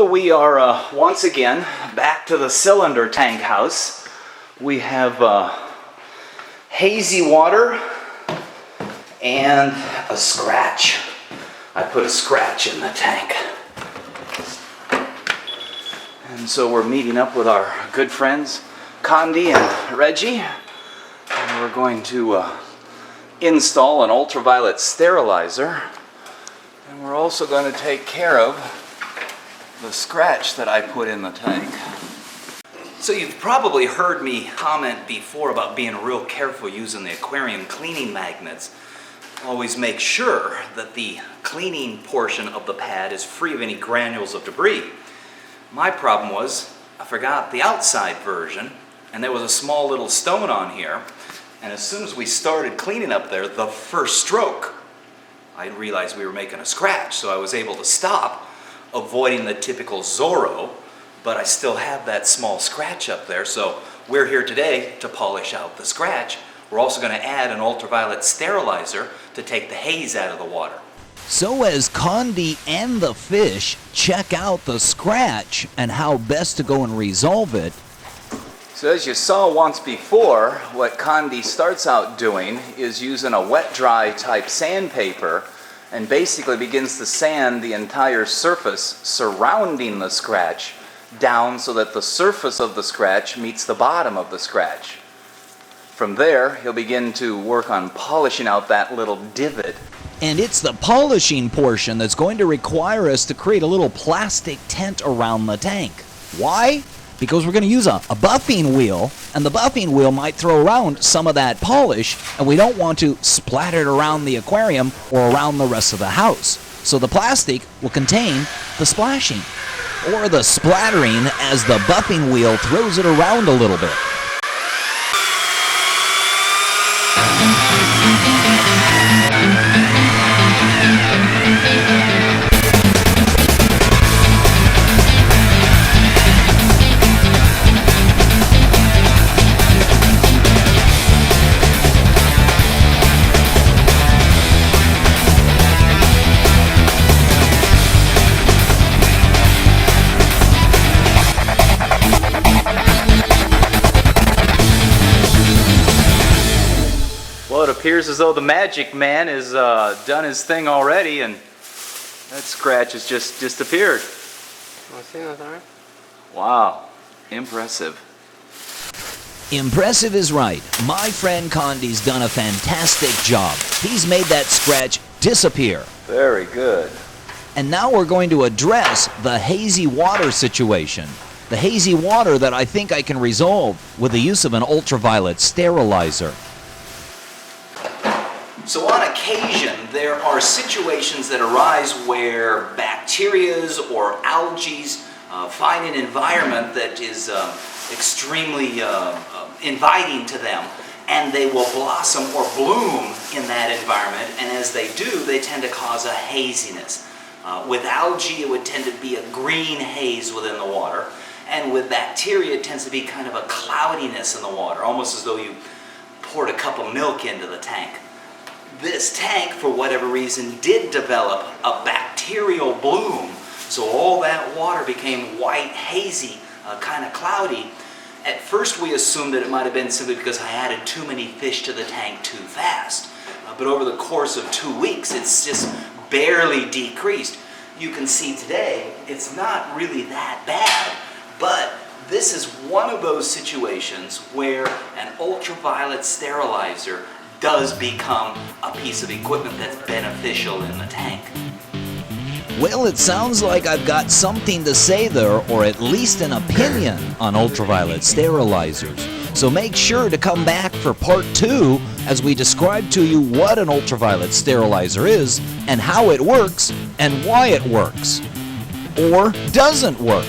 So we are once again back to the cylinder tank house. We have hazy water and a scratch. I put a scratch in the tank. And so we're meeting up with our good friends Condi and Reggie, and we're going to install an ultraviolet sterilizer, and we're also going to take care of the scratch that I put in the tank. So you've probably heard me comment before about being real careful using the aquarium cleaning magnets. Always make sure that the cleaning portion of the pad is free of any granules of debris. My problem was I forgot the outside version, and there was a small little stone on here, and as soon as we started cleaning up there, the first stroke, I realized we were making a scratch, so I was able to stop, avoiding the typical Zorro, but I still have that small scratch up there, so we're here today to polish out the scratch. We're also going to add an ultraviolet sterilizer to take the haze out of the water. So as Condi and the fish check out the scratch and how best to go and resolve it. So as you saw once before, what Condi starts out doing is using a wet-dry type sandpaper and basically begins to sand the entire surface surrounding the scratch down so that the surface of the scratch meets the bottom of the scratch. From there, he'll begin to work on polishing out that little divot. And it's the polishing portion that's going to require us to create a little plastic tent around the tank. Why? Because we're going to use a buffing wheel, and the buffing wheel might throw around some of that polish, and we don't want to splatter it around the aquarium or around the rest of the house. So the plastic will contain the splashing, or the splattering, as the buffing wheel throws it around a little bit. Well, it appears as though the magic man has done his thing already, and that scratch has just disappeared. Wow, impressive. Impressive is right. My friend Condi's done a fantastic job. He's made that scratch disappear. Very good. And now we're going to address the hazy water situation. The hazy water that I think I can resolve with the use of an ultraviolet sterilizer. So on occasion, there are situations that arise where bacterias or algae find an environment that is extremely inviting to them, and they will blossom or bloom in that environment, and as they do, they tend to cause a haziness. With algae, it would tend to be a green haze within the water, and with bacteria, it tends to be kind of a cloudiness in the water, almost as though you poured a cup of milk into the tank. This tank, for whatever reason, did develop a bacterial bloom, so all that water became white, hazy, kind of cloudy. At first we assumed that it might have been simply because I added too many fish to the tank too fast. But over the course of 2 weeks, it's just barely decreased. You can see today, it's not really that bad, but this is one of those situations where an ultraviolet sterilizer does become a piece of equipment that's beneficial in the tank. Well, it sounds like I've got something to say there, or at least an opinion on ultraviolet sterilizers. So make sure to come back for part 2 as we describe to you what an ultraviolet sterilizer is and how it works and why it works. Or doesn't work.